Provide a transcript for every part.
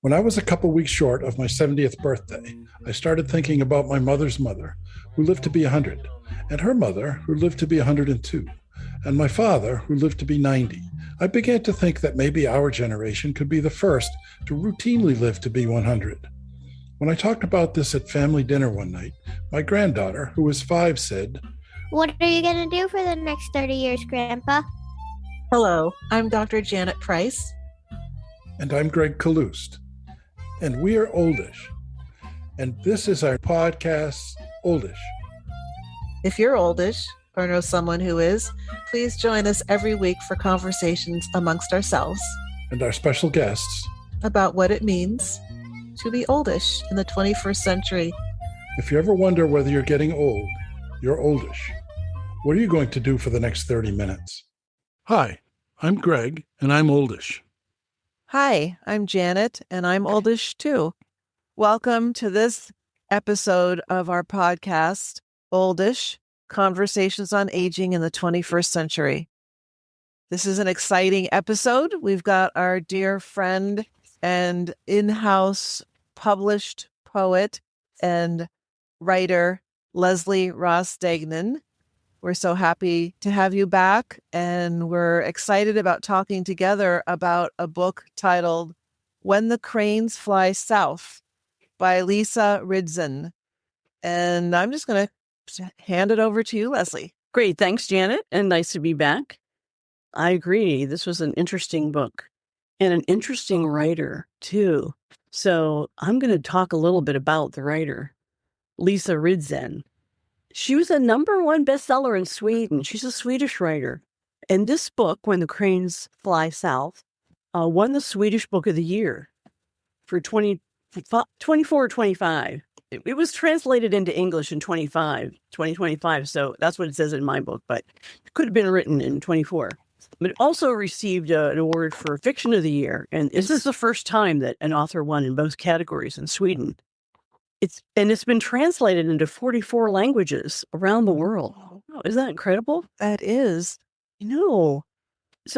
When I was a couple weeks short of my 70th birthday, I started thinking about my mother's mother, who lived to be 100, and her mother, who lived to be 102, and my father, who lived to be 90. I began to think that maybe our generation could be the first to routinely live to be 100. When I talked about this at family dinner one night, my granddaughter, who was 5, said, "What are you going to do for the next 30 years, Grandpa?" Hello, I'm Dr. Janet Price. And I'm Greg Kalust. And we are Oldish. And this is our podcast, Oldish. If you're oldish or know someone who is, please join us every week for conversations amongst ourselves And our special guests about what it means to be oldish in the 21st century. If you ever wonder whether you're getting old, you're oldish. What are you going to do for the next 30 minutes? Hi, I'm Greg, and I'm oldish. Hi, I'm Janet, and I'm oldish too. Welcome to this episode of our podcast, Oldish, Conversations on Aging in the 21st Century. This is an exciting episode. We've got our dear friend and in-house published poet and writer, Leslie Ross Degnan. We're so happy to have you back, and we're excited about talking together about a book titled When the Cranes Fly South by Lisa Ridson. And I'm just going to hand it over to you, Leslie. Great. Thanks, Janet. And nice to be back. I agree. This was an interesting book and an interesting writer, too. So I'm going to talk a little bit about the writer, Lisa Ridson. She was a #1 bestseller in Sweden. She's a Swedish writer. And this book, When the Cranes Fly South, won the Swedish Book of the Year for 24 or 25. It was translated into English in 2025. So that's what it says in my book, but it could have been written in 24. But it also received an award for Fiction of the Year. And this is the first time that an author won in both categories in Sweden. It's been translated into 44 languages around the world. Oh, isn't that incredible? That is. So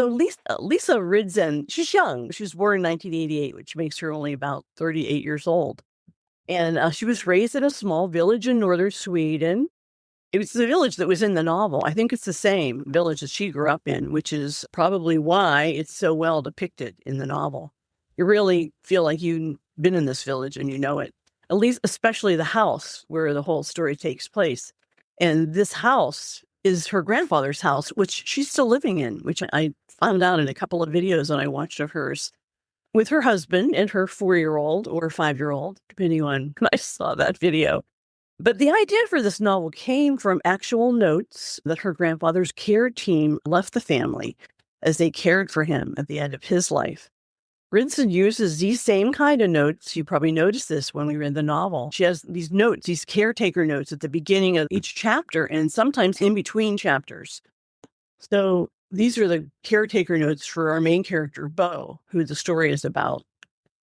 Lisa Ridson, she's young. She was born in 1988, which makes her only about 38 years old. And she was raised in a small village in northern Sweden. It was the village that was in the novel. I think it's the same village that she grew up in, which is probably why it's so well depicted in the novel. You really feel like you've been in this village and you know it. At least, especially the house where the whole story takes place. And this house is her grandfather's house, which she's still living in, which I found out in a couple of videos that I watched of hers, with her husband and her 4-year-old or 5-year-old, depending on when I saw that video. But the idea for this novel came from actual notes that her grandfather's care team left the family as they cared for him at the end of his life. Ridson uses these same kind of notes. You probably noticed this when we read the novel. She has these notes, these caretaker notes at the beginning of each chapter and sometimes in between chapters. So these are the caretaker notes for our main character, Bo, who the story is about.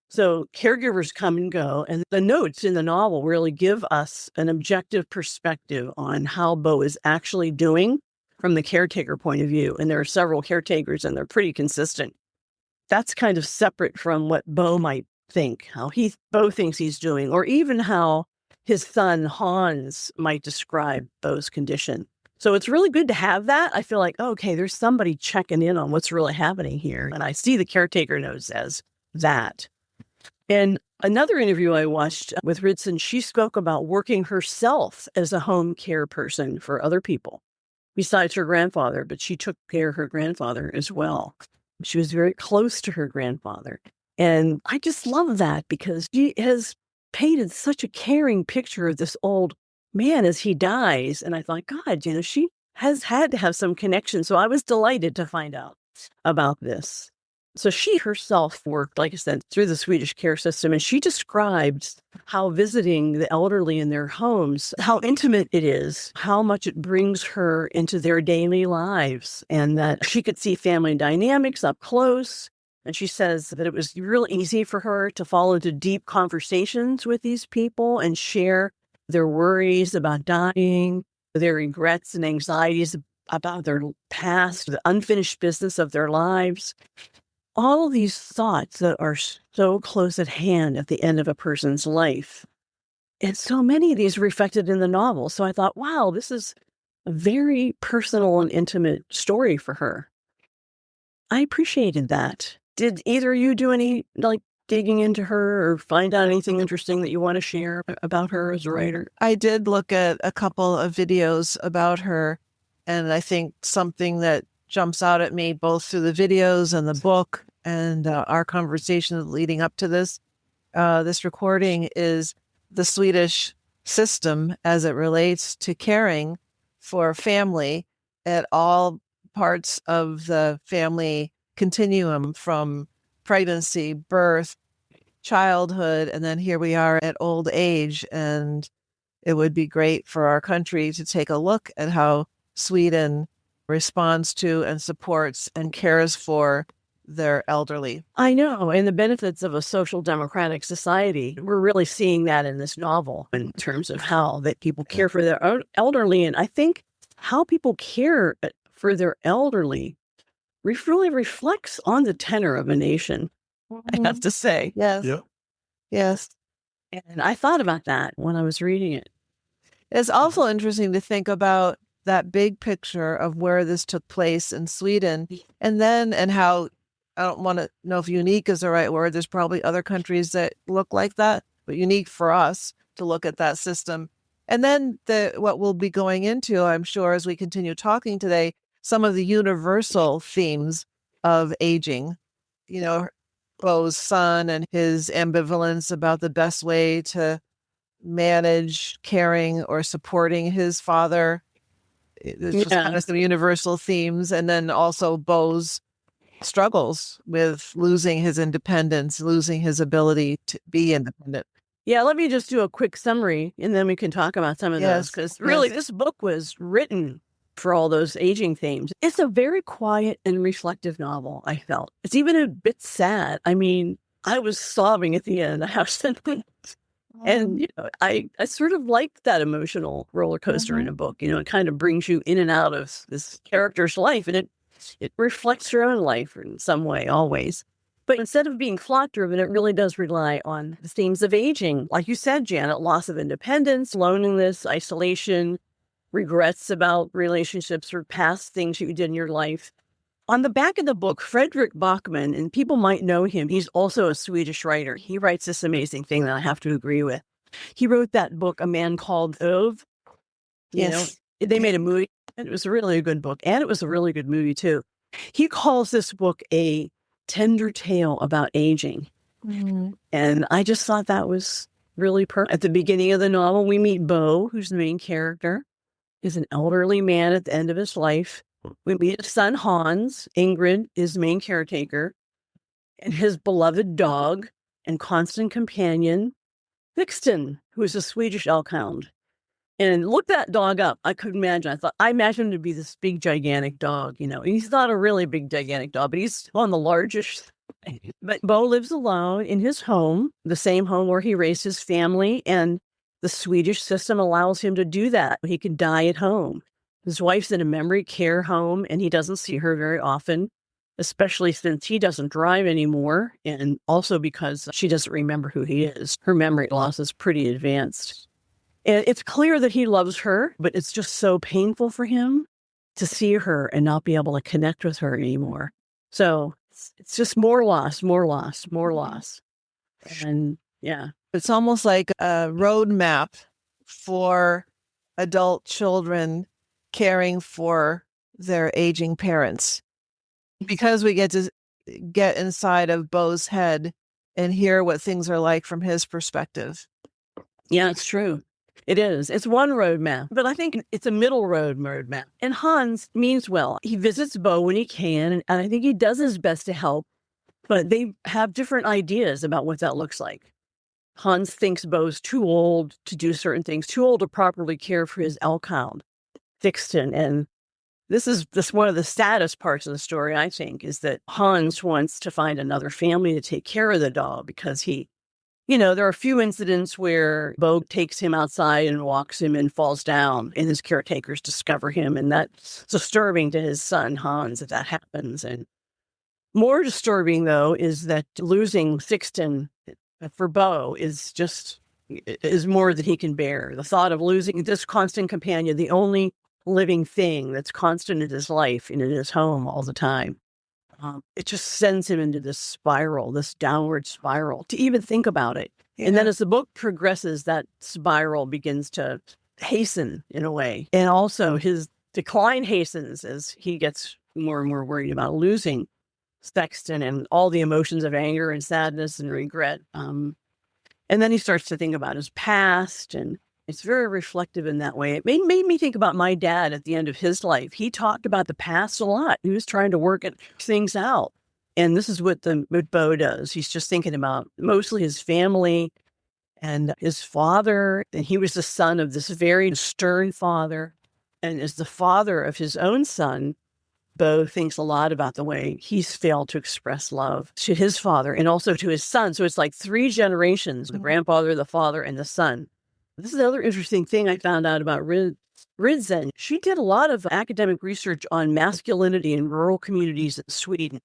So caregivers come and go, and the notes in the novel really give us an objective perspective on how Bo is actually doing from the caretaker point of view. And there are several caretakers, and they're pretty consistent. That's kind of separate from what Bo might think, how Bo thinks he's doing, or even how his son Hans might describe Bo's condition. So it's really good to have that. I feel like, okay, there's somebody checking in on what's really happening here. And I see the caretaker notes as that. And another interview I watched with Ridson, she spoke about working herself as a home care person for other people besides her grandfather, but she took care of her grandfather as well. She was very close to her grandfather. And I just love that because she has painted such a caring picture of this old man as he dies. And I thought, God, she has had to have some connection. So I was delighted to find out about this. So she herself worked, like I said, through the Swedish care system. And she described how visiting the elderly in their homes, how intimate it is, how much it brings her into their daily lives, and that she could see family dynamics up close. And she says that it was real easy for her to fall into deep conversations with these people and share their worries about dying, their regrets and anxieties about their past, the unfinished business of their lives. all of these thoughts that are so close at hand at the end of a person's life. And so many of these reflected in the novel. So I thought, wow, this is a very personal and intimate story for her. I appreciated that. Did either of you do any digging into her or find out anything interesting that you want to share about her as a writer? I did look at a couple of videos about her, and I think something that jumps out at me both through the videos and the book and our conversation leading up to this recording is the Swedish system as it relates to caring for family at all parts of the family continuum, from pregnancy, birth, childhood, and then here we are at old age. And it would be great for our country to take a look at how Sweden responds to and supports and cares for their elderly. I know. And the benefits of a social democratic society, we're really seeing that in this novel in terms of how that people care for their own elderly. And I think how people care for their elderly really reflects on the tenor of a nation, I have to say. Yes. Yeah. Yes. And I thought about that when I was reading it. It's also interesting to think about that big picture of where this took place in Sweden, and how, I don't want to know if unique is the right word. There's probably other countries that look like that, but unique for us to look at that system. And then what we'll be going into, I'm sure, as we continue talking today, some of the universal themes of aging. Bo's son and his ambivalence about the best way to manage caring or supporting his father. There's just kind of some universal themes. And then also Bo's struggles with losing his independence, losing his ability to be independent. Yeah, let me just do a quick summary and then we can talk about some of those, because really this book was written for all those aging themes. It's a very quiet and reflective novel, I felt. It's even a bit sad. I mean, I was sobbing at the end, I have to admit. And, I sort of liked that emotional roller coaster in a book. It kind of brings you in and out of this character's life, and it reflects your own life in some way, always. But instead of being plot-driven, it really does rely on the themes of aging. Like you said, Janet, loss of independence, loneliness, isolation, regrets about relationships or past things you did in your life. On the back of the book, Fredrik Backman, and people might know him, he's also a Swedish writer. He writes this amazing thing that I have to agree with. He wrote that book, A Man Called Ove. They made a movie, and it was really a good book, and it was a really good movie, too. He calls this book a tender tale about aging. And I just thought that was really perfect. At the beginning of the novel, we meet Bo, who's the main character. Is an elderly man at the end of his life. We meet his son, Hans. Ingrid is the main caretaker. And his beloved dog and constant companion, Vixten, who is a Swedish elk hound. And look that dog up. I could imagine. I imagined him to be this big, gigantic dog, He's not a really big, gigantic dog, but he's on the largest. But Bo lives alone in his home, the same home where he raised his family, and the Swedish system allows him to do that. He can die at home. His wife's in a memory care home, and he doesn't see her very often, especially since he doesn't drive anymore, and also because she doesn't remember who he is. Her memory loss is pretty advanced. And it's clear that he loves her, but it's just so painful for him to see her and not be able to connect with her anymore. So it's just more loss, more loss, more loss. And yeah. It's almost like a roadmap for adult children caring for their aging parents, because we get to get inside of Bo's head and hear what things are like from his perspective. Yeah, it's true. It is. It's one roadmap, but I think it's a middle roadmap. And Hans means well. He visits Bo when he can, and I think he does his best to help, but they have different ideas about what that looks like. Hans thinks Bo's too old to do certain things, too old to properly care for his elk hound, Vixten. And this is one of the saddest parts of the story, I think, is that Hans wants to find another family to take care of the dog because there are a few incidents where Bo takes him outside and walks him and falls down, and his caretakers discover him. And that's disturbing to his son, Hans, if that happens. And More disturbing, though, is that losing Sixton for Bo is more than he can bear. The thought of losing this constant companion, the only living thing that's constant in his life and in his home all the time. It just sends him into this spiral, this downward spiral, to even think about it. Yeah. And then as the book progresses, that spiral begins to hasten in a way. And also his decline hastens as he gets more and more worried about losing Sexton and all the emotions of anger and sadness and regret. And then he starts to think about his past, and it's very reflective in that way. It made me think about my dad at the end of his life. He talked about the past a lot. He was trying to work things out. And this is what Bo does. He's just thinking about mostly his family and his father. And he was the son of this very stern father. And as the father of his own son, Bo thinks a lot about the way he's failed to express love to his father and also to his son. So it's like 3 generations, the grandfather, the father, and the son. This is another interesting thing I found out about Ridzen. She did a lot of academic research on masculinity in rural communities in Sweden.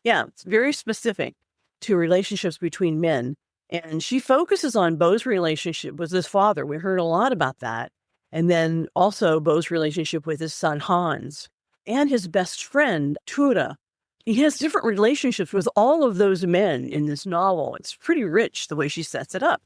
Yeah, it's very specific to relationships between men. And she focuses on Bo's relationship with his father. We heard a lot about that. And then also Bo's relationship with his son, Hans, and his best friend, Tura. He has different relationships with all of those men in this novel. It's pretty rich the way she sets it up.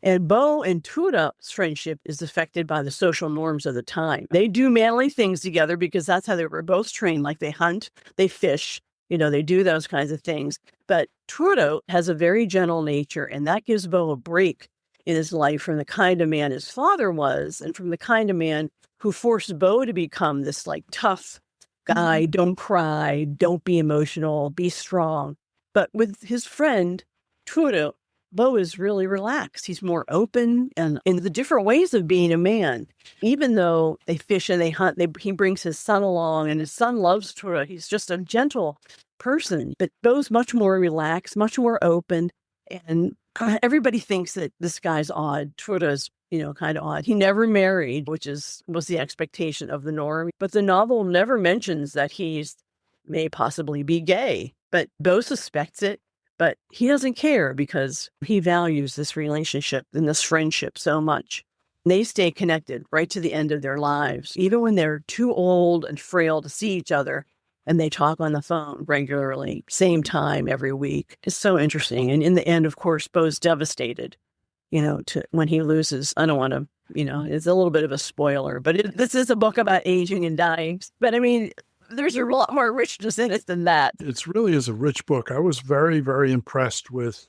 And Bo and Tura's friendship is affected by the social norms of the time. They do manly things together because that's how they were both trained. Like they hunt, they fish, they do those kinds of things. But Tura has a very gentle nature, and that gives Bo a break in his life from the kind of man his father was and from the kind of man who forced Bo to become this like tough guy, don't cry, don't be emotional, be strong. But with his friend, Tura, Bo is really relaxed. He's more open and in the different ways of being a man. Even though they fish and they hunt, he brings his son along, and his son loves Tura. He's just a gentle person. But Bo's much more relaxed, much more open. And everybody thinks that this guy's odd. Tura's kind of odd. He never married, which was the expectation of the norm. But the novel never mentions that may possibly be gay. But Bo suspects it, but he doesn't care because he values this relationship and this friendship so much. They stay connected right to the end of their lives, even when they're too old and frail to see each other. And they talk on the phone regularly, same time every week. It's so interesting. And in the end, of course, Bo's devastated. When he loses. I don't want to, it's a little bit of a spoiler, but this is a book about aging and dying. But I mean, there's a lot more richness in it than that. It really is a rich book. I was very, very impressed with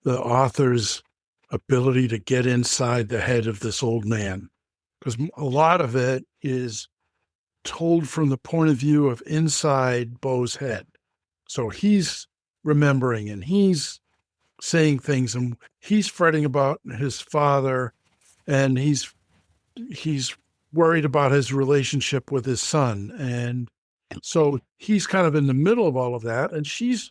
the author's ability to get inside the head of this old man, because a lot of it is told from the point of view of inside Bo's head. So he's remembering and he's saying things, and he's fretting about his father, and he's worried about his relationship with his son. And so he's kind of in the middle of all of that, and she's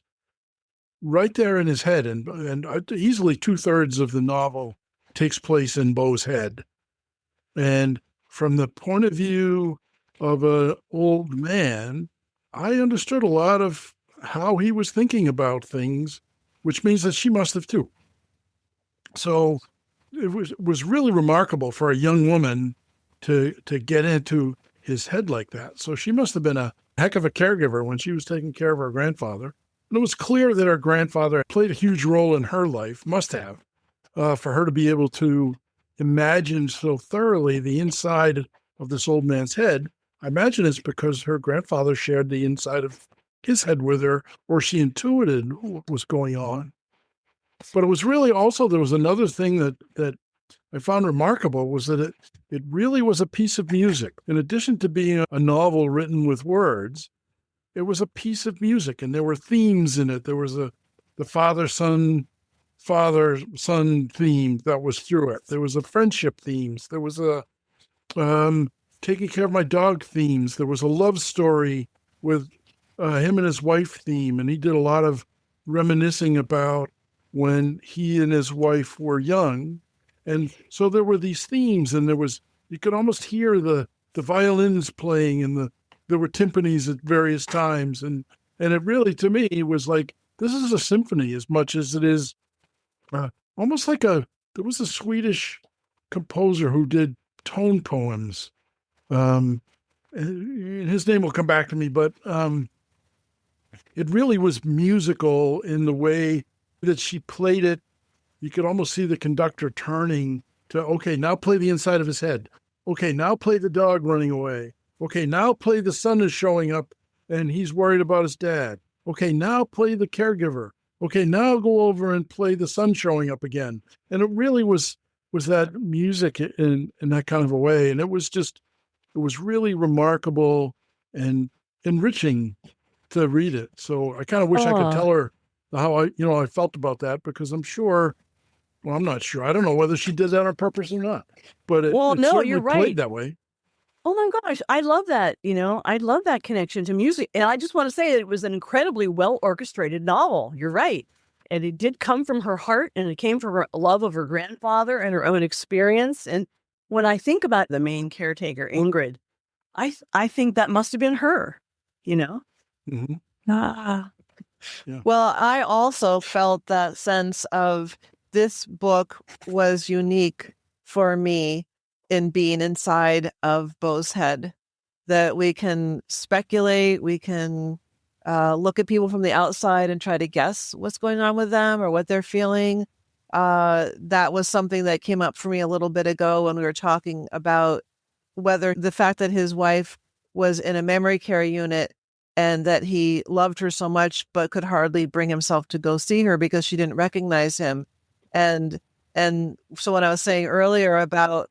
right there in his head. And easily 2/3 of the novel takes place in Bo's head. And from the point of view of an old man, I understood a lot of how he was thinking about things, which means that she must have too. So it was really remarkable for a young woman to get into his head like that. So she must have been a heck of a caregiver when she was taking care of her grandfather. And it was clear that her grandfather played a huge role in her life, must have, for her to be able to imagine so thoroughly the inside of this old man's head. I imagine it's because her grandfather shared the inside of his head with her, or she intuited what was going on. But it was really also, there was another thing that I found remarkable, was that it really was a piece of music. In addition to being a novel written with words, it was a piece of music, and there were themes in it. There was the father-son theme that was through it. There was a friendship themes. There was a taking care of my dog themes. There was a love story with him and his wife theme, and he did a lot of reminiscing about when he and his wife were young. And so there were these themes, and you could almost hear the violins playing, and there were timpanis at various times, and And it really, to me, was like, this is a symphony as much as it is almost like there was a Swedish composer who did tone poems. And his name will come back to me, but it really was musical in the way that she played it. You could almost see the conductor turning to, okay, now play the inside of his head. Okay, now play the dog running away. Okay, now play the son is showing up and he's worried about his dad. Okay, now play the caregiver. Okay, now go over and play the son showing up again. And it really was that music in that kind of a way. And it was really remarkable and enriching to read it. So I kind of wish I could tell her how I felt about that, because I'm sure, well, I'm not sure. I don't know whether she did that on purpose or not, but it certainly you're right. played that way. Oh my gosh, I love that. I love that connection to music. And I just want to say that it was an incredibly well orchestrated novel. You're right. And it did come from her heart, and it came from her love of her grandfather and her own experience. And when I think about the main caretaker, Ingrid, I think that must have been her, Mm-hmm. Ah. Yeah. Well, I also felt that sense of this book was unique for me in being inside of Beau's head, that we can speculate, we can look at people from the outside and try to guess what's going on with them or what they're feeling. That was something that came up for me a little bit ago when we were talking about whether the fact that his wife was in a memory care unit and that he loved her so much but could hardly bring himself to go see her because she didn't recognize him. And so when I was saying earlier about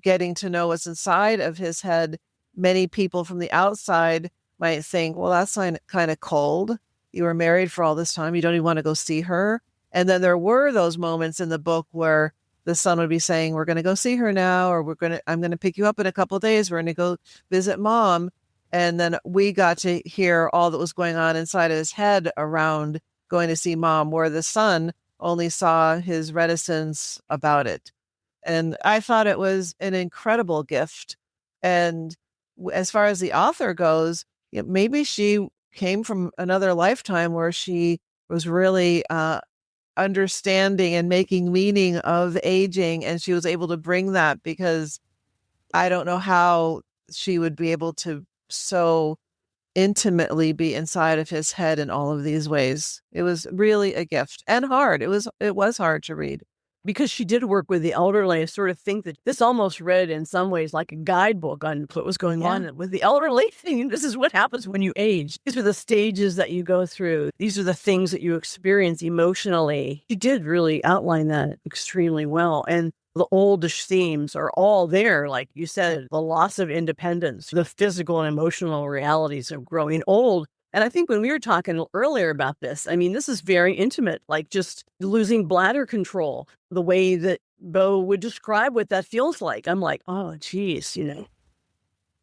getting to know what's inside of his head, many people from the outside might think, well, that's kind of cold. You were married for all this time. You don't even want to go see her. And then there were those moments in the book where the son would be saying, we're going to go see her now, or I'm going to pick you up in a couple of days. We're going to go visit mom. And then we got to hear all that was going on inside of his head around going to see mom, where the son only saw his reticence about it. And I thought it was an incredible gift. And as far as the author goes, maybe she came from another lifetime where she was really understanding and making meaning of aging. And she was able to bring that, because I don't know how she would be able to so intimately be inside of his head in all of these ways. It was really a gift, and hard. It was hard to read. Because she did work with the elderly, I sort of think that this almost read in some ways like a guidebook on what was going on with the elderly thing. This is what happens when you age. These are the stages that you go through. These are the things that you experience emotionally. She did really outline that extremely well. And the oldish themes are all there. Like you said, the loss of independence, the physical and emotional realities of growing old. And I think when we were talking earlier about this, I mean, this is very intimate, like just losing bladder control, the way that Beau would describe what that feels like. I'm like, oh, geez,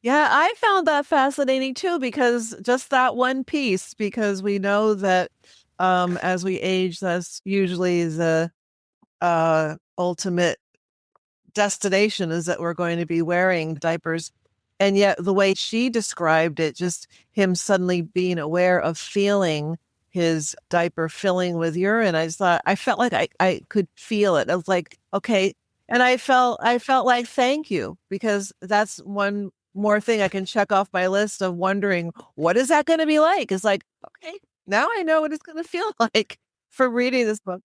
Yeah, I found that fascinating too, because just that one piece, because we know that as we age, that's usually the ultimate destination, is that we're going to be wearing diapers. And yet the way she described it, just him suddenly being aware of feeling his diaper filling with urine, I felt like I could feel it. I was like, okay. And I felt like, thank you, because that's one more thing I can check off my list of wondering, what is that going to be like? It's like, okay, now I know what it's going to feel like for reading this book.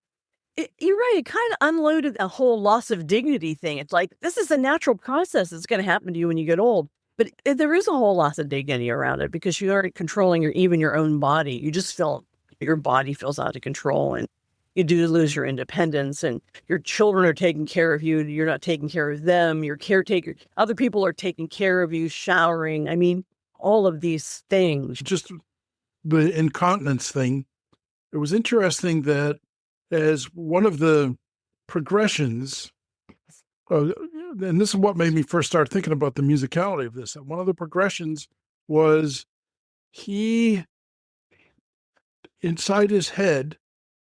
You're right. It kind of unloaded a whole loss of dignity thing. It's like, this is a natural process that's going to happen to you when you get old. But there is a whole loss of dignity around it, because you aren't controlling even your own body. You just feel your body feels out of control, and you do lose your independence, and your children are taking care of you. You're not taking care of them. Your caretaker, other people are taking care of you, showering. I mean, all of these things. Just the incontinence thing. It was interesting that as one of the progressions, and this is what made me first start thinking about the musicality of this. One of the progressions was inside his head,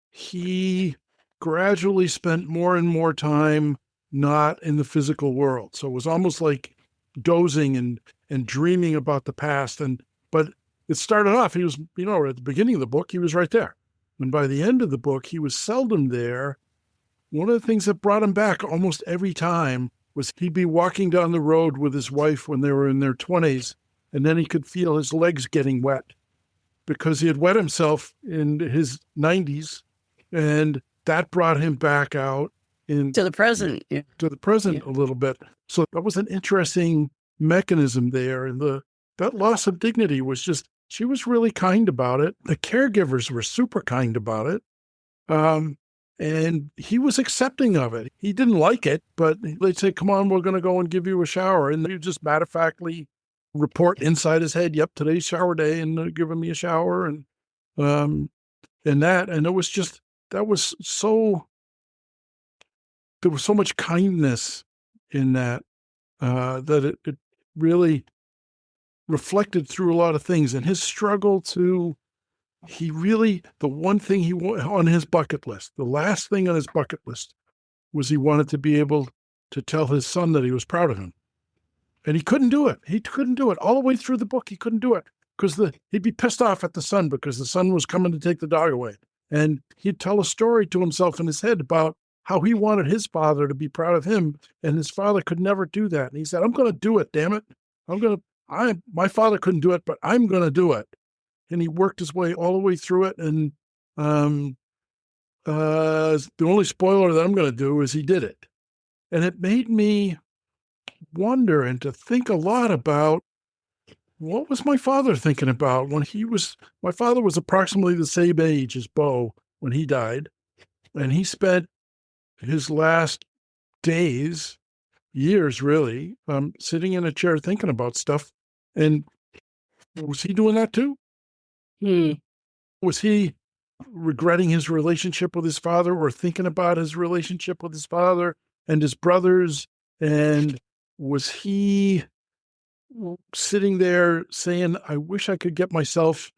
he gradually spent more and more time not in the physical world. So it was almost like dozing and dreaming about the past. But it started off, he was, at the beginning of the book, he was right there. And by the end of the book, he was seldom there. One of the things that brought him back almost every time was he'd be walking down the road with his wife when they were in their 20s, and then he could feel his legs getting wet because he had wet himself in his 90s, and that brought him back out to the present. Yeah. To the present a little bit. So that was an interesting mechanism there. And that loss of dignity was just, she was really kind about it. The caregivers were super kind about it. And he was accepting of it. He didn't like it, but they'd say, come on, we're going to go and give you a shower. And he'd just matter-of-factly report inside his head, yep, today's shower day, and giving me a shower. And it was just, there was so much kindness in that, that it really reflected through a lot of things. And his struggle to, the one thing he on his bucket list, the last thing on his bucket list was he wanted to be able to tell his son that he was proud of him. And he couldn't do it. He couldn't do it. All the way through the book, he couldn't do it because he'd be pissed off at the son because the son was coming to take the dog away. And he'd tell a story to himself in his head about how he wanted his father to be proud of him. And his father could never do that. And he said, I'm going to do it, damn it. My father couldn't do it, but I'm going to do it. And he worked his way all the way through it. And the only spoiler that I'm going to do is he did it. And it made me wonder and to think a lot about what was my father thinking about when my father was approximately the same age as Bo when he died. And he spent his last days, years really, sitting in a chair thinking about stuff. And was he doing that too? Was he regretting his relationship with his father or thinking about his relationship with his father and his brothers? And was he sitting there saying, I wish I could get myself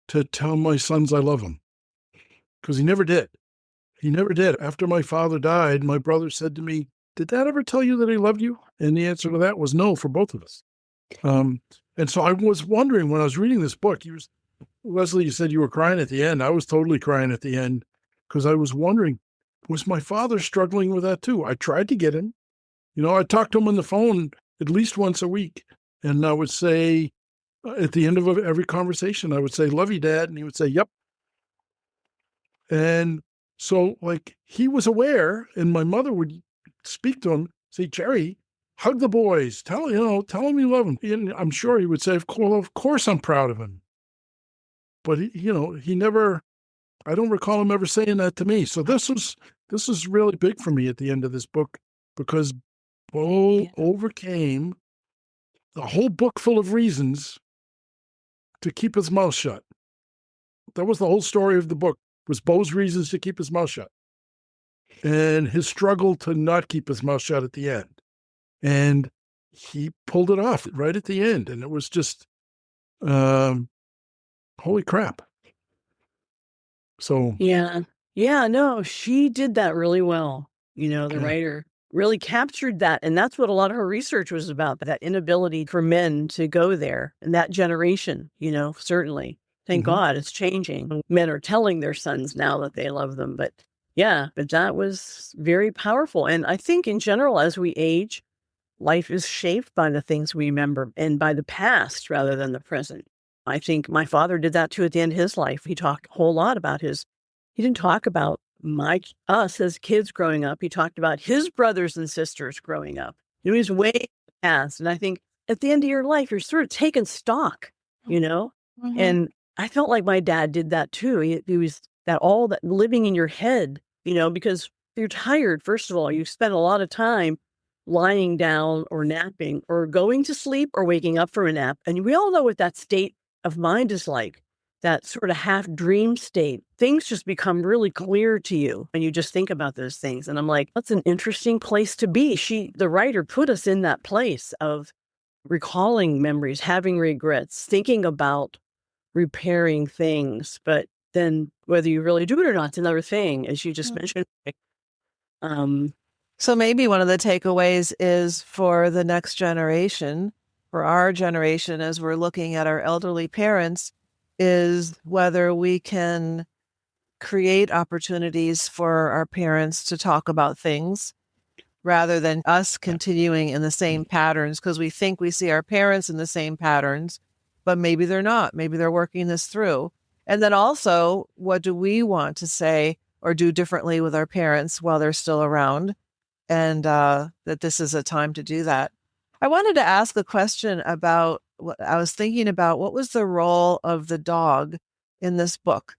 to tell my sons I love them? Because he never did. He never did. After my father died, my brother said to me, did Dad ever tell you that he loved you? And the answer to that was no for both of us. And so I was wondering when I was reading this book, Leslie, you said you were crying at the end. I was totally crying at the end because I was wondering, was my father struggling with that too? I tried to get him. I talked to him on the phone at least once a week. And I would say, at the end of every conversation, I would say, love you, Dad. And he would say, yep. And so he was aware, and my mother would speak to him, say, Jerry, hug the boys, tell him you love him. And I'm sure he would say, of course I'm proud of him. But he never, I don't recall him ever saying that to me. So this was really big for me at the end of this book because Bo overcame a whole book full of reasons to keep his mouth shut. That was the whole story of the book, was Bo's reasons to keep his mouth shut and his struggle to not keep his mouth shut at the end. And he pulled it off right at the end. And it was just, holy crap. So. Yeah. No, she did that really well. The writer really captured that. And that's what a lot of her research was about, that inability for men to go there. And that generation, certainly. Thank God it's changing. Men are telling their sons now that they love them. But that was very powerful. And I think in general, as we age, life is shaped by the things we remember and by the past rather than the present. I think my father did that too at the end of his life. He talked a whole lot about he didn't talk about us as kids growing up. He talked about his brothers and sisters growing up. He's way past. And I think at the end of your life, you're sort of taking stock, and I felt like my dad did that too. He was all that living in your head, because you're tired. First of all, you spend a lot of time lying down or napping or going to sleep or waking up from a nap. And we all know what that state of mind is like, that sort of half dream state. Things just become really clear to you and you just think about those things. And I'm like, that's an interesting place to be. The writer put us in that place of recalling memories, having regrets, thinking about repairing things. But then whether you really do it or not, it's another thing, as you just mentioned. So maybe one of the takeaways is for the next generation, for our generation, as we're looking at our elderly parents, is whether we can create opportunities for our parents to talk about things rather than us continuing in the same patterns, because we think we see our parents in the same patterns, but maybe they're not. Maybe they're working this through. And then also, what do we want to say or do differently with our parents while they're still around? And that this is a time to do that. I wanted to ask a question about what I was thinking about. What was the role of the dog in this book?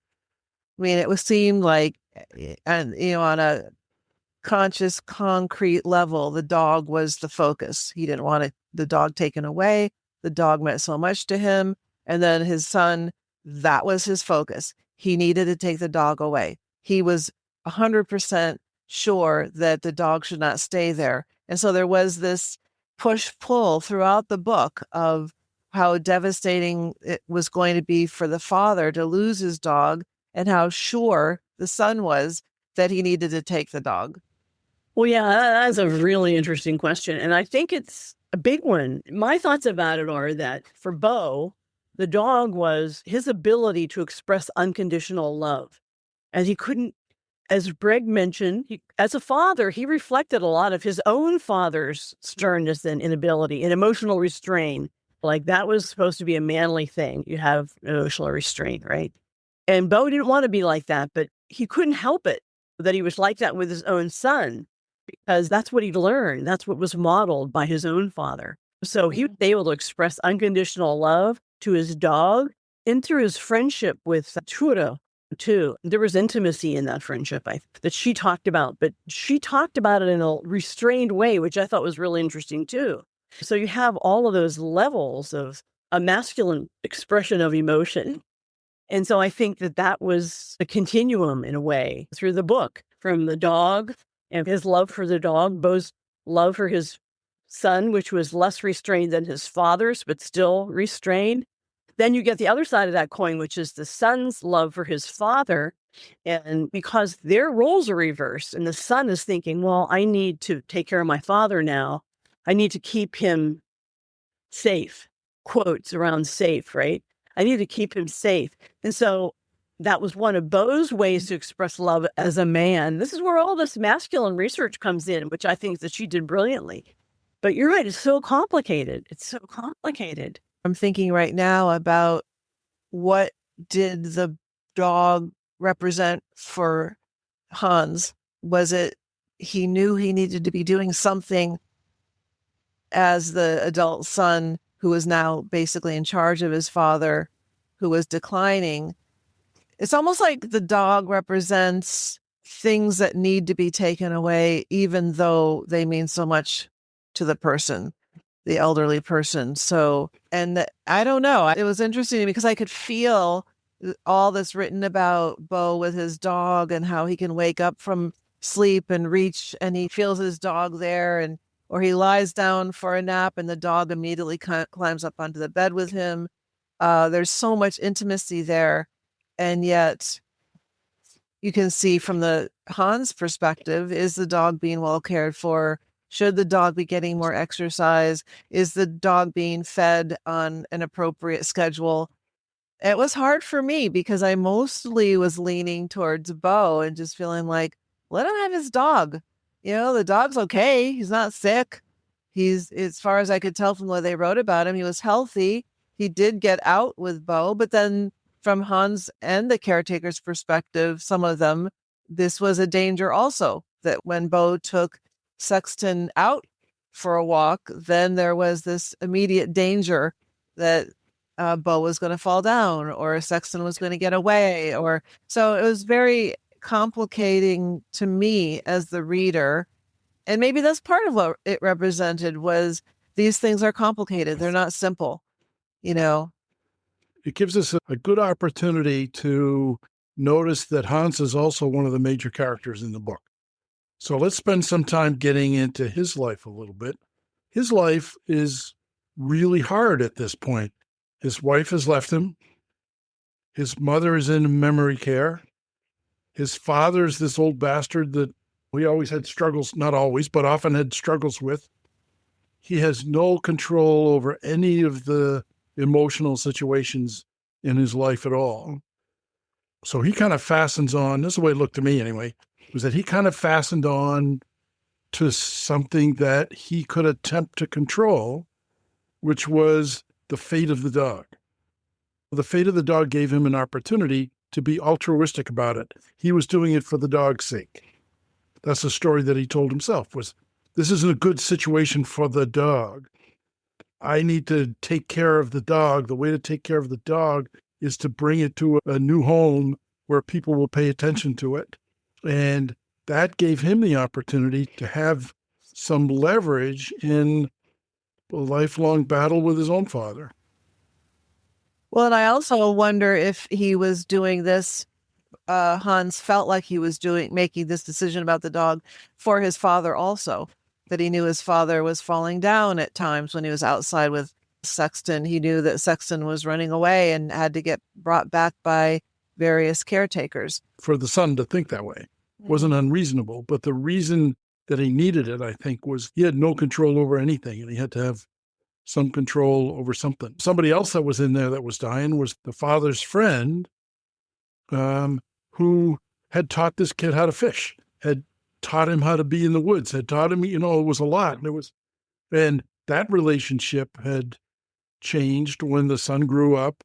I mean, it seemed like, and on a conscious, concrete level, the dog was the focus. He didn't want the dog taken away. The dog meant so much to him. And then his son, that was his focus. He needed to take the dog away. He was 100% sure that the dog should not stay there. And so there was this push-pull throughout the book of how devastating it was going to be for the father to lose his dog and how sure the son was that he needed to take the dog. Well, yeah, that's a really interesting question. And I think it's a big one. My thoughts about it are that for Bo, the dog was his ability to express unconditional love. And he couldn't, as Greg mentioned, as a father, he reflected a lot of his own father's sternness and inability and emotional restraint. Like that was supposed to be a manly thing. You have emotional restraint, right? And Bo didn't want to be like that, but he couldn't help it that he was like that with his own son, because that's what he learned. That's what was modeled by his own father. So he was able to express unconditional love to his dog and through his friendship with Tura too. There was intimacy in that friendship that she talked about, but she talked about it in a restrained way, which I thought was really interesting too. So you have all of those levels of a masculine expression of emotion. And so I think that was a continuum in a way through the book, from the dog and his love for the dog, Bo's love for his son, which was less restrained than his father's, but still restrained. Then you get the other side of that coin, which is the son's love for his father. And because their roles are reversed and the son is thinking, well, I need to take care of my father now. I need to keep him safe, quotes around safe, right? I need to keep him safe. And so that was one of Bo's ways to express love as a man. This is where all this masculine research comes in, which I think that she did brilliantly. But you're right, it's so complicated. It's so complicated. I'm thinking right now about what did the dog represent for Hans? Was it he knew he needed to be doing something as the adult son who was now basically in charge of his father, who was declining? It's almost like the dog represents things that need to be taken away, even though they mean so much to the person, the elderly person. So, and I don't know, it was interesting to me because I could feel all this written about Bo with his dog and how he can wake up from sleep and reach and he feels his dog there, and or he lies down for a nap and the dog immediately climbs up onto the bed with him. There's so much intimacy there. And yet you can see from the Hans perspective, is the dog being well cared for? Should the dog be getting more exercise? Is the dog being fed on an appropriate schedule? It was hard for me because I mostly was leaning towards Bo and just feeling like, let him have his dog. The dog's okay. He's not sick. He's, as far as I could tell from what they wrote about him, he was healthy. He did get out with Bo, but then from Hans and the caretaker's perspective, some of them, this was a danger also, that when Bo took Sexton out for a walk, then there was this immediate danger that Bo was going to fall down or Sexton was going to get away. So it was very complicating to me as the reader. And maybe that's part of what it represented, was these things are complicated. They're not simple, It gives us a good opportunity to notice that Hans is also one of the major characters in the book. So let's spend some time getting into his life a little bit. His life is really hard at this point. His wife has left him. His mother is in memory care. His father's this old bastard that we always had struggles, not always, but often had struggles with. He has no control over any of the emotional situations in his life at all. So he kind of fastens on, this is the way it looked to me anyway, was that he kind of fastened on to something that he could attempt to control, which was the fate of the dog. The fate of the dog gave him an opportunity to be altruistic about it. He was doing it for the dog's sake. That's the story that he told himself, was this isn't a good situation for the dog. I need to take care of the dog. The way to take care of the dog is to bring it to a new home where people will pay attention to it. And that gave him the opportunity to have some leverage in a lifelong battle with his own father. Well, and I also wonder if he was doing this, Hans felt like he was making this decision about the dog for his father also, that he knew his father was falling down at times when he was outside with Sexton. He knew that Sexton was running away and had to get brought back by various caretakers. For the son to think that way wasn't unreasonable, but the reason that he needed it, I think, was he had no control over anything, and he had to have some control over something. Somebody else that was in there that was dying was the father's friend, who had taught this kid how to fish, had taught him how to be in the woods, had taught him, it was a lot. And that relationship had changed when the son grew up,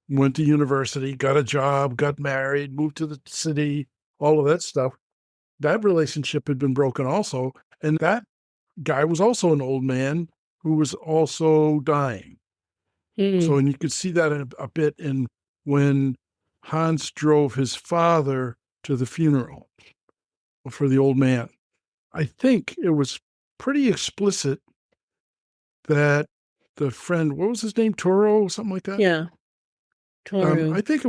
went to university, got a job, got married, moved to the city, all of that stuff. That relationship had been broken also. And that guy was also an old man who was also dying. So, and you could see that a bit in when Hans drove his father to the funeral for the old man. I think it was pretty explicit that the friend, what was his name? Toro, something like that? Yeah. Toru. I think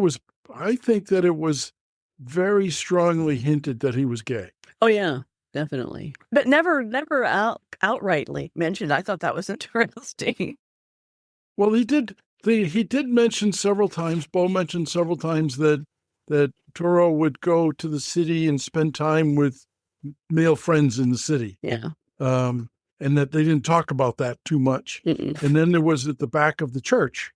that it was very strongly hinted that he was gay. Oh, yeah, definitely. But never outrightly mentioned. I thought that was interesting. Well, he did mention several times, Bo mentioned several times that Toro would go to the city and spend time with male friends in the city. Yeah. And that they didn't talk about that too much. Mm-mm. And then there was at the back of the church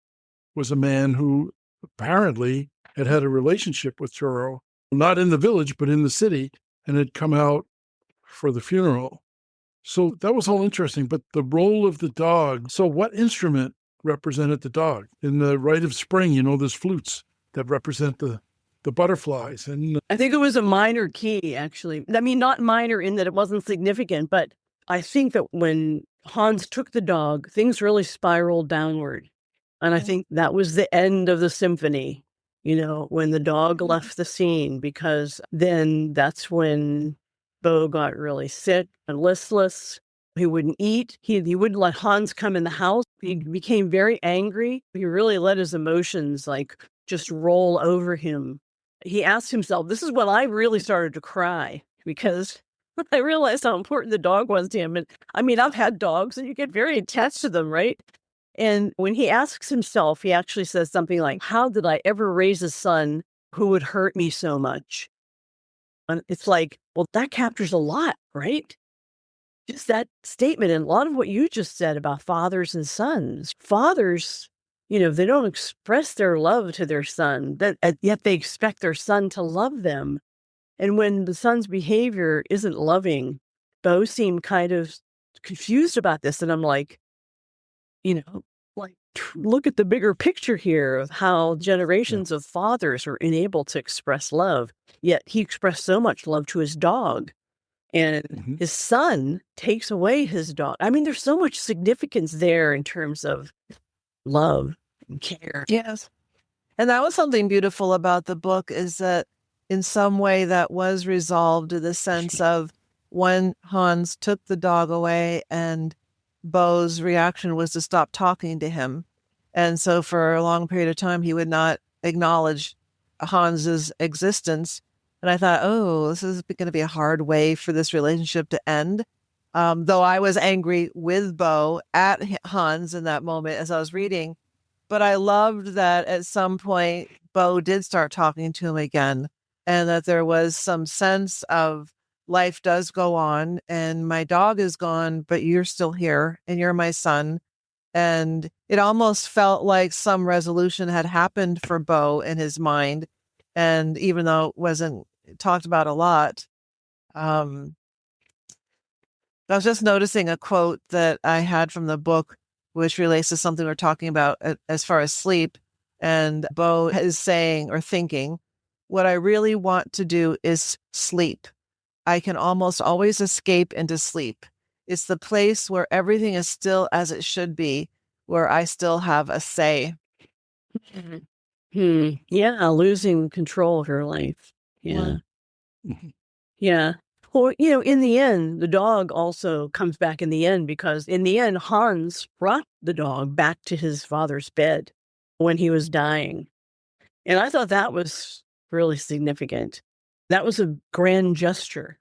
was a man who apparently had a relationship with Toro, not in the village, but in the city, and had come out for the funeral. So that was all interesting. But the role of the dog, so what instrument represented the dog? In the Rite of Spring, there's flutes that represent the butterflies. And I think it was a minor key, actually. I mean, not minor in that it wasn't significant, but I think that when Hans took the dog, things really spiraled downward. And I think that was the end of the symphony, when the dog left the scene, because then that's when Bo got really sick and listless. He wouldn't eat. He wouldn't let Hans come in the house. He became very angry. He really let his emotions just roll over him. He asked himself, this is when I really started to cry, because I realized how important the dog was to him. And I mean, I've had dogs and you get very attached to them, right? And when he asks himself, he actually says something like, how did I ever raise a son who would hurt me so much? And it's like, well, that captures a lot, right? Just that statement. And a lot of what you just said about fathers and sons. Fathers, they don't express their love to their son, yet they expect their son to love them. And when the son's behavior isn't loving, Bo seemed kind of confused about this. And I'm like, look at the bigger picture here of how generations of fathers were unable to express love. Yet he expressed so much love to his dog. And his son takes away his dog. I mean, there's so much significance there in terms of love and care. Yes. And that was something beautiful about the book, is that in some way that was resolved in the sense of when Hans took the dog away and Bo's reaction was to stop talking to him. And so for a long period of time, he would not acknowledge Hans's existence. And I thought, oh, this is going to be a hard way for this relationship to end. Though I was angry with Bo at Hans in that moment as I was reading. But I loved that at some point, Bo did start talking to him again, and that there was some sense of life does go on and my dog is gone, but you're still here and you're my son. And it almost felt like some resolution had happened for Bo in his mind. And even though it wasn't talked about a lot, I was just noticing a quote that I had from the book, which relates to something we're talking about as far as sleep. And Bo is saying or thinking, what I really want to do is sleep. I can almost always escape into sleep. It's the place where everything is still as it should be, where I still have a say. Yeah, losing control of her life. Yeah. Mhm. Yeah. Well, in the end, the dog also comes back in the end because in the end, Hans brought the dog back to his father's bed when he was dying. And I thought that was really significant. That was a grand gesture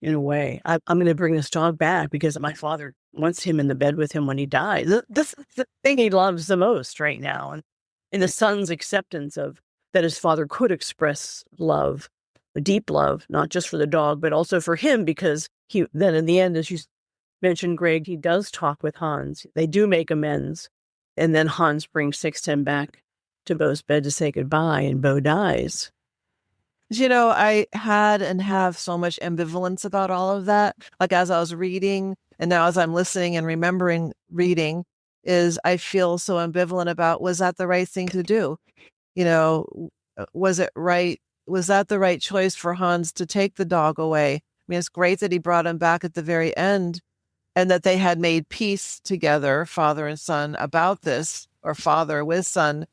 in a way. I'm going to bring this dog back because my father wants him in the bed with him when he dies. This is the thing he loves the most right now. And in the son's acceptance of that his father could express love, a deep love, not just for the dog, but also for him, because then in the end, as you mentioned, Greg, he does talk with Hans. They do make amends. And then Hans brings Sixten back to Bo's bed to say goodbye, and Bo dies. I had and have so much ambivalence about all of that. Like as I was reading and now as I'm listening and remembering reading, I feel so ambivalent about, was that the right thing to do? Was it right? Was that the right choice for Hans to take the dog away? I mean, it's great that he brought him back at the very end and that they had made peace together, father and son, about this, or father with son.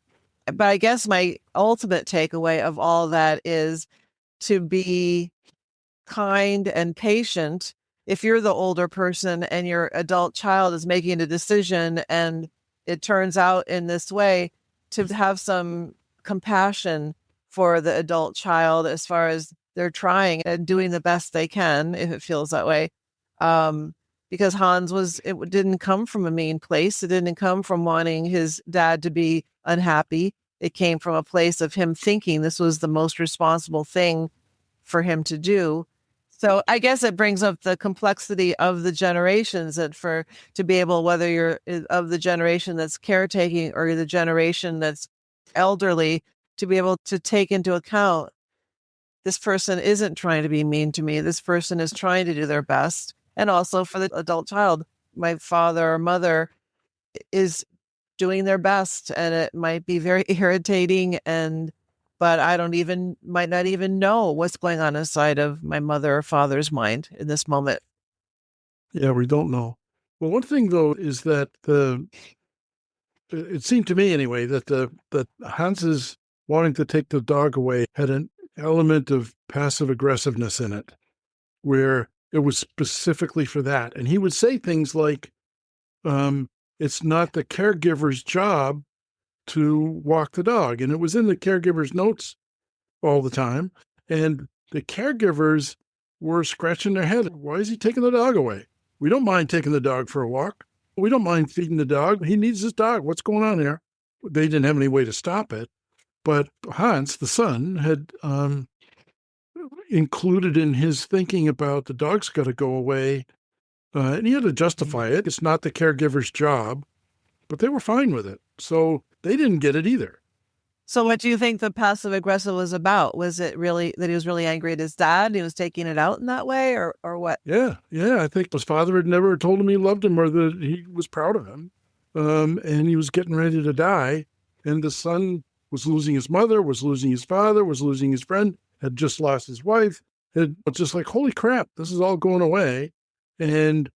But I guess my ultimate takeaway of all that is to be kind and patient. If you're the older person and your adult child is making a decision and it turns out in this way, to have some compassion for the adult child as far as they're trying and doing the best they can, if it feels that way. Because Hans it didn't come from a mean place. It didn't come from wanting his dad to be unhappy. It came from a place of him thinking this was the most responsible thing for him to do. So I guess it brings up the complexity of the generations, that to be able, whether you're of the generation that's caretaking or the generation that's elderly, to be able to take into account, this person isn't trying to be mean to me. This person is trying to do their best. And also for the adult child, my father or mother is doing their best, and it might be very irritating, but might not even know what's going on inside of my mother or father's mind in this moment. Yeah, we don't know. Well, one thing though is that it seemed to me anyway that Hans's wanting to take the dog away had an element of passive aggressiveness in it, where it was specifically for that. And he would say things like, it's not the caregiver's job to walk the dog. And it was in the caregiver's notes all the time. And the caregivers were scratching their head. Why is he taking the dog away? We don't mind taking the dog for a walk. We don't mind feeding the dog. He needs his dog. What's going on here? They didn't have any way to stop it. But Hans, the son, had included in his thinking about the dog's got to go away. And he had to justify it. It's not the caregiver's job, but they were fine with it. So they didn't get it either. So what do you think the passive aggressive was about? Was it really that he was really angry at his dad and he was taking it out in that way, or what? Yeah. I think his father had never told him he loved him or that he was proud of him. And he was getting ready to die. And the son was losing his mother, was losing his father, was losing his friend, had just lost his wife. It was just like, holy crap, this is all going away. And,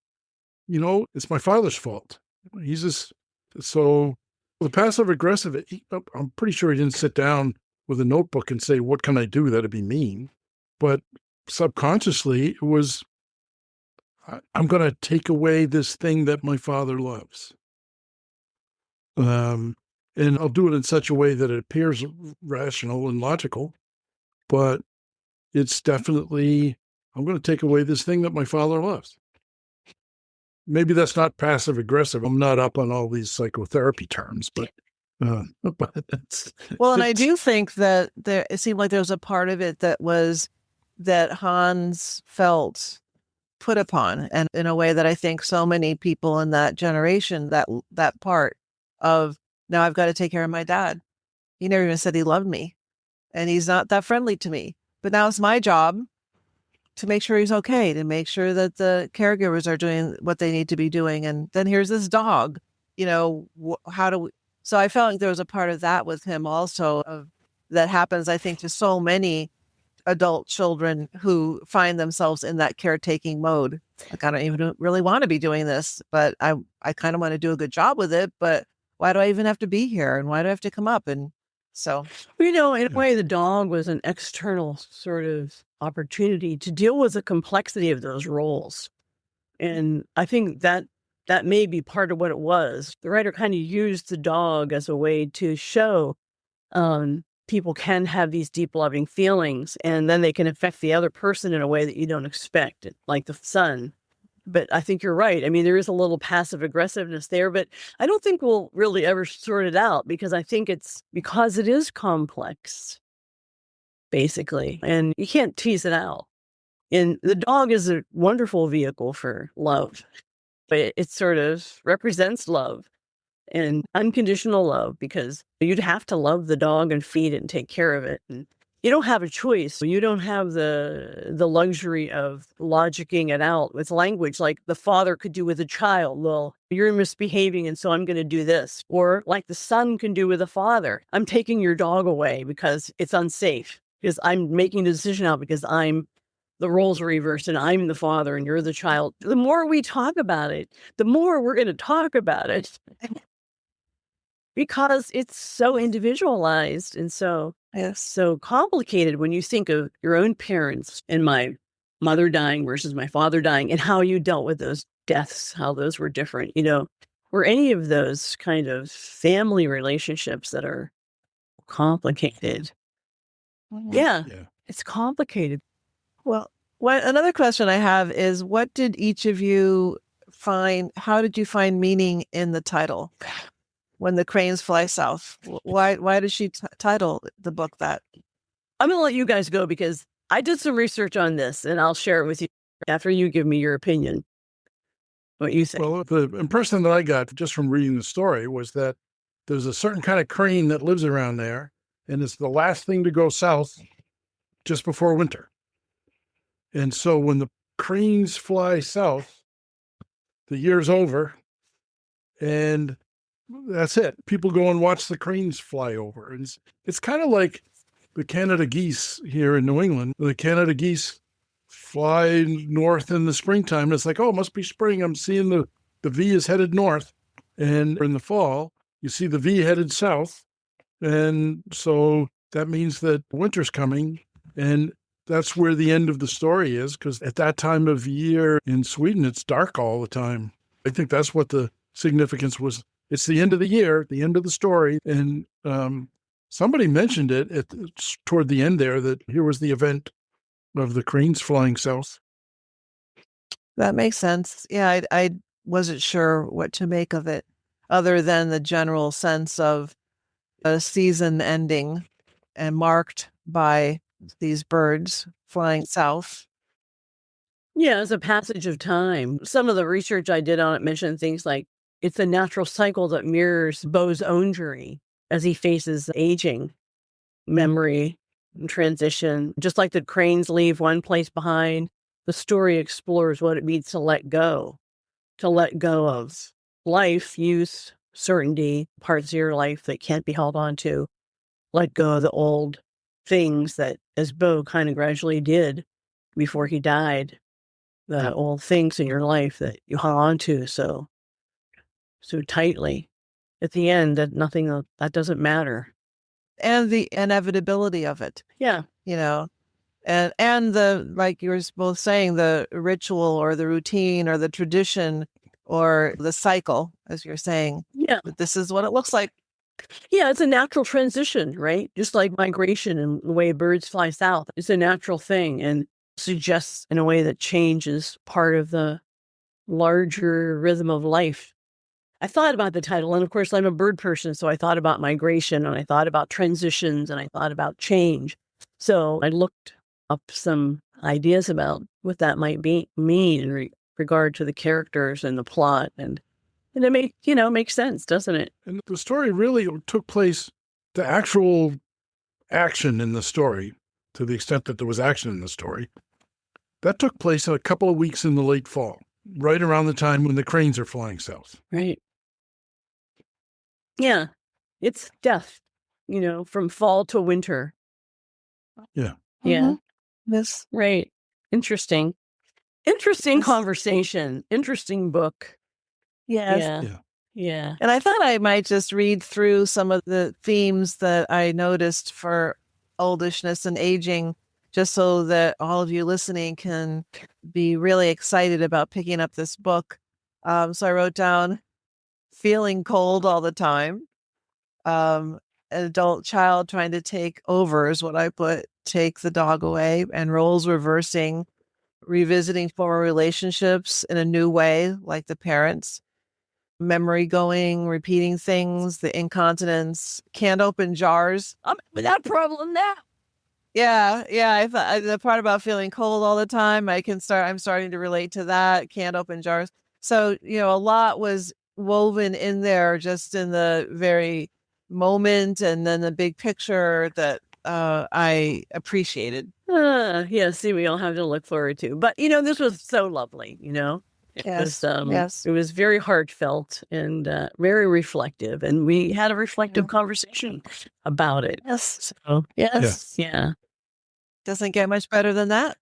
it's my father's fault. So the passive aggressive, I'm pretty sure he didn't sit down with a notebook and say, what can I do? That'd be mean. But subconsciously, it was, I'm going to take away this thing that my father loves. And I'll do it in such a way that it appears rational and logical, but it's definitely, I'm going to take away this thing that my father loves. Maybe that's not passive aggressive. I'm not up on all these psychotherapy terms, but that's well. And I do think that it seemed like there was a part of it that was that Hans felt put upon, and in a way that I think so many people in that generation, that part of, now I've got to take care of my dad. He never even said he loved me, and he's not that friendly to me. But now it's my job to make sure he's okay, to make sure that the caregivers are doing what they need to be doing. And then here's this dog, how do we? So I felt like there was a part of that with him also, that happens, I think, to so many adult children who find themselves in that caretaking mode. Like, I don't even really want to be doing this, but I kind of want to do a good job with it. But why do I even have to be here? And why do I have to come up? And so, in a way, the dog was an external sort of opportunity to deal with the complexity of those roles. And I think that may be part of what it was. The writer kind of used the dog as a way to show people can have these deep loving feelings, and then they can affect the other person in a way that you don't expect, like the son. But I think you're right. I mean, there is a little passive aggressiveness there, but I don't think we'll really ever sort it out, because I think because it is complex, basically, and you can't tease it out. And the dog is a wonderful vehicle for love, but it sort of represents love and unconditional love, because you'd have to love the dog and feed it and take care of it. And you don't have a choice. You don't have the luxury of logicking it out with language like the father could do with a child. Well, you're misbehaving, and so I'm going to do this. Or like the son can do with a father. I'm taking your dog away because it's unsafe, because I'm making the decision out because the roles are reversed and I'm the father and you're the child. The more we talk about it, the more we're going to talk about it. Because it's so individualized and so complicated when you think of your own parents and my mother dying versus my father dying, and how you dealt with those deaths, how those were different, or any of those kind of family relationships that are complicated. Yeah, it's complicated. Well, another question I have is, what did each of you find? How did you find meaning in the title? When the Cranes Fly South. Why does she title the book that? I'm going to let you guys go, because I did some research on this, and I'll share it with you after you give me your opinion. What you think? Well, the impression that I got just from reading the story was that there's a certain kind of crane that lives around there, and it's the last thing to go south just before winter. And so when the cranes fly south, the year's over, and that's it. People go and watch the cranes fly over. And it's kind of like the Canada geese here in New England. The Canada geese fly north in the springtime. It's like, oh, it must be spring. I'm seeing the V is headed north. And in the fall, you see the V headed south. And so that means that winter's coming. And that's where the end of the story is, because at that time of year in Sweden, it's dark all the time. I think that's what the significance was. It's the end of the year, the end of the story. And somebody mentioned it toward the end there, that here was the event of the cranes flying south. That makes sense. Yeah, I wasn't sure what to make of it, other than the general sense of a season ending and marked by these birds flying south. Yeah, as a passage of time. Some of the research I did on it mentioned things like it's a natural cycle that mirrors Beau's own journey as he faces aging, memory, and transition. Just like the cranes leave one place behind, the story explores what it means to let go of life, youth, certainty, parts of your life that can't be held on to, let go of the old things that, as Beau kind of gradually did before he died, the old things in your life that you hung on to so tightly. At the end, that doesn't matter. And the inevitability of it. Yeah. And the, like you were both saying, the ritual or the routine or the tradition or the cycle, as you're saying. Yeah. But this is what it looks like. Yeah, it's a natural transition, right? Just like migration and the way birds fly south. It's a natural thing, and suggests in a way that change is part of the larger rhythm of life. I thought about the title, and of course I'm a bird person, so I thought about migration, and I thought about transitions, and I thought about change. So I looked up some ideas about what that might mean in regard to the characters and the plot, and it makes sense, doesn't it? And the story really took place, the actual action in the story, to the extent that there was action in the story, that took place a couple of weeks in the late fall, right around the time when the cranes are flying south. Right. Yeah. It's death, from fall to winter. Yeah. Yeah. This Right. Interesting conversation. Interesting book. yes. Yeah. Yeah. Yeah. And I thought I might just read through some of the themes that I noticed for oldishness and aging, just so that all of you listening can be really excited about picking up this book. So I wrote down feeling cold all the time. An adult child trying to take over is what I put. Take the dog away, and roles reversing, revisiting former relationships in a new way, like the parents. Memory going, repeating things, the incontinence, can't open jars. I'm with that problem now. Yeah. I thought the part about feeling cold all the time, I'm starting to relate to that. Can't open jars. So, a lot was woven in there just in the very moment and then the big picture that I appreciated. Yeah, see, we all have to look forward to. But, this was so lovely, It Yes, was, yes. It was very heartfelt and very reflective. And we had a reflective conversation about it. Yes. So, yes. Yeah. Doesn't get much better than that.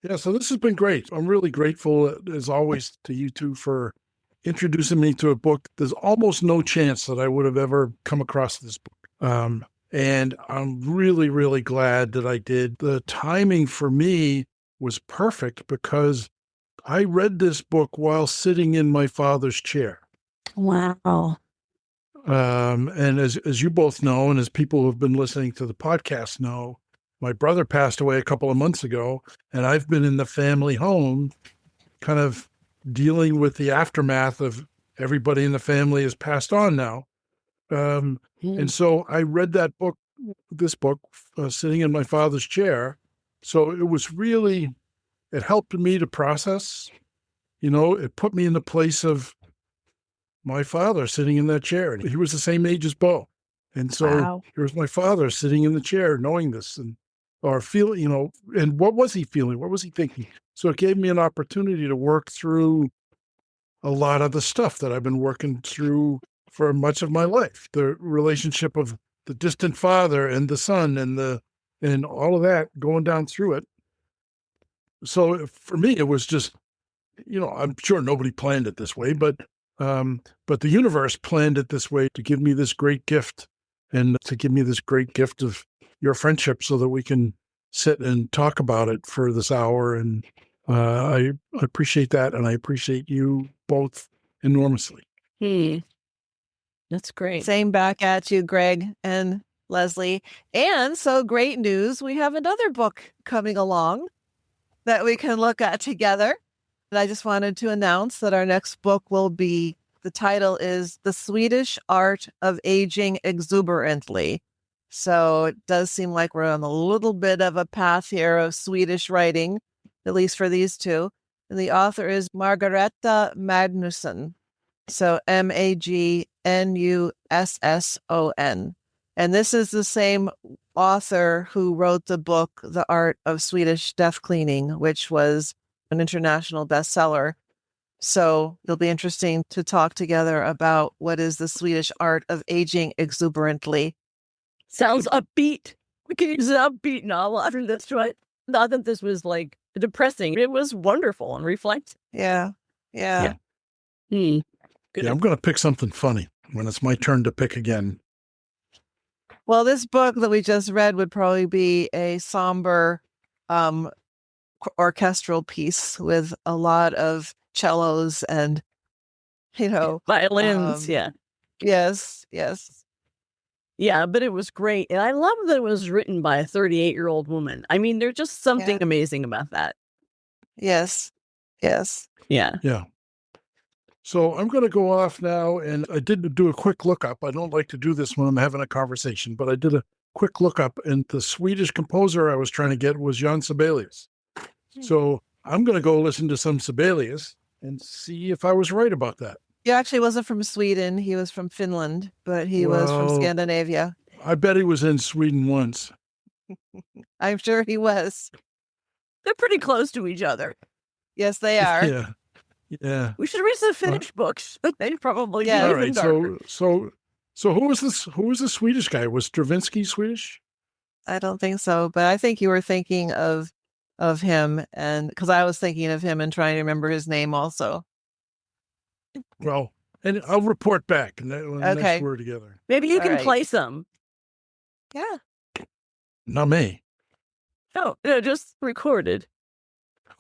Yeah, so this has been great. I'm really grateful, as always, to you two for introducing me to a book. There's almost no chance that I would have ever come across this book. And I'm really, really glad that I did. The timing for me was perfect because I read this book while sitting in my father's chair. Wow. And as you both know, and as people who have been listening to the podcast know, my brother passed away a couple of months ago, and I've been in the family home kind of dealing with the aftermath of everybody in the family has passed on now. And so I read this book, sitting in my father's chair. So it was really, it helped me to process, it put me in the place of my father sitting in that chair. And he was the same age as Bo. And so Wow. here's my father sitting in the chair, knowing this or feeling, and what was he feeling? What was he thinking? So it gave me an opportunity to work through a lot of the stuff that I've been working through for much of my life. The relationship of the distant father and the son and all of that going down through it. So for me, it was just, I'm sure nobody planned it this way, but the universe planned it this way to give me this great gift and to give me this great gift of your friendship so that we can sit and talk about it for this hour. And I appreciate that. And I appreciate you both enormously. That's great. Same back at you, Greg and Leslie. And so great news. We have another book coming along that we can look at together. And I just wanted to announce that our next book the title is The Swedish Art of Aging Exuberantly. So it does seem like we're on a little bit of a path here of Swedish writing, at least for these two. And the author is Margareta Magnusson. So Magnusson. And this is the same author who wrote the book, The Art of Swedish Death Cleaning, which was an international bestseller. So it'll be interesting to talk together about what is the Swedish art of aging exuberantly. Sounds upbeat. We can use an upbeat novel after this, right? Not that this was like depressing. It was wonderful and reflective. Yeah. Yeah, I'm going to pick something funny when it's my turn to pick again. Well, this book that we just read would probably be a somber orchestral piece with a lot of cellos and, violins. Yes. Yeah, but it was great. And I love that it was written by a 38-year-old woman. I mean, there's just something amazing about that. Yes. Yeah. Yeah. So I'm going to go off now, and I did do a quick lookup. I don't like to do this when I'm having a conversation, but I did a quick lookup, and the Swedish composer I was trying to get was Jan Sibelius. So I'm going to go listen to some Sibelius and see if I was right about that. He actually wasn't from Sweden. He was from Finland, but he was from Well, Scandinavia. I bet he was in Sweden once. I'm sure he was. They're pretty close to each other. Yes, they are. Yeah. Yeah. We should read some Finnish books. They'd probably Yeah. be All even right. darker. So who was this? Who was the Swedish guy? Was Stravinsky Swedish? I don't think so, but I think you were thinking of him, and because I was thinking of him and trying to remember his name also. Well, and I'll report back when Okay. next we're together. Maybe you All can right. play some. Yeah. Not me. No, just recorded.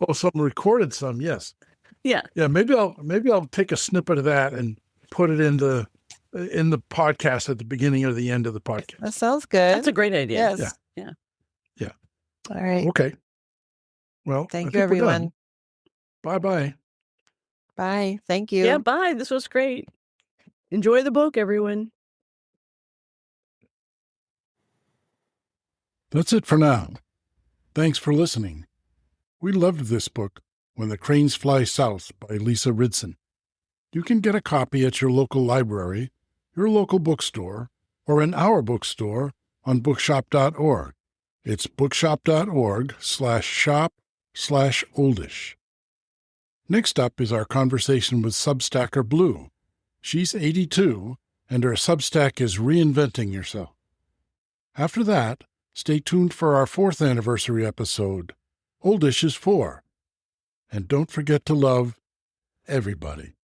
Oh, some recorded some. Yes. Yeah. Yeah. Maybe I'll take a snippet of that and put it in the podcast at the beginning or the end of the podcast. That sounds good. That's a great idea. Yes. Yeah. All right. Okay. Well, Thank you, everyone. Bye-bye. Bye. Thank you. Yeah, bye. This was great. Enjoy the book, everyone. That's it for now. Thanks for listening. We loved this book, When the Cranes Fly South by Lisa Ridson. You can get a copy at your local library, your local bookstore, or in our bookstore on bookshop.org. It's bookshop.org/shop/oldish. Next up is our conversation with Substacker Blue. She's 82, and her Substack is Reinventing Yourself. After that, stay tuned for our 4th anniversary episode, Oldish is 4. And don't forget to love everybody.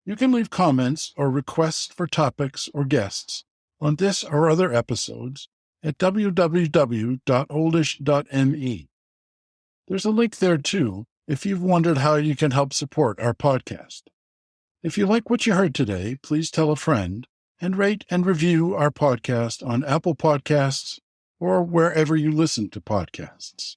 You can leave comments or requests for topics or guests on this or other episodes at www.oldish.me. There's a link there, too, if you've wondered how you can help support our podcast. If you like what you heard today, please tell a friend and rate and review our podcast on Apple Podcasts or wherever you listen to podcasts.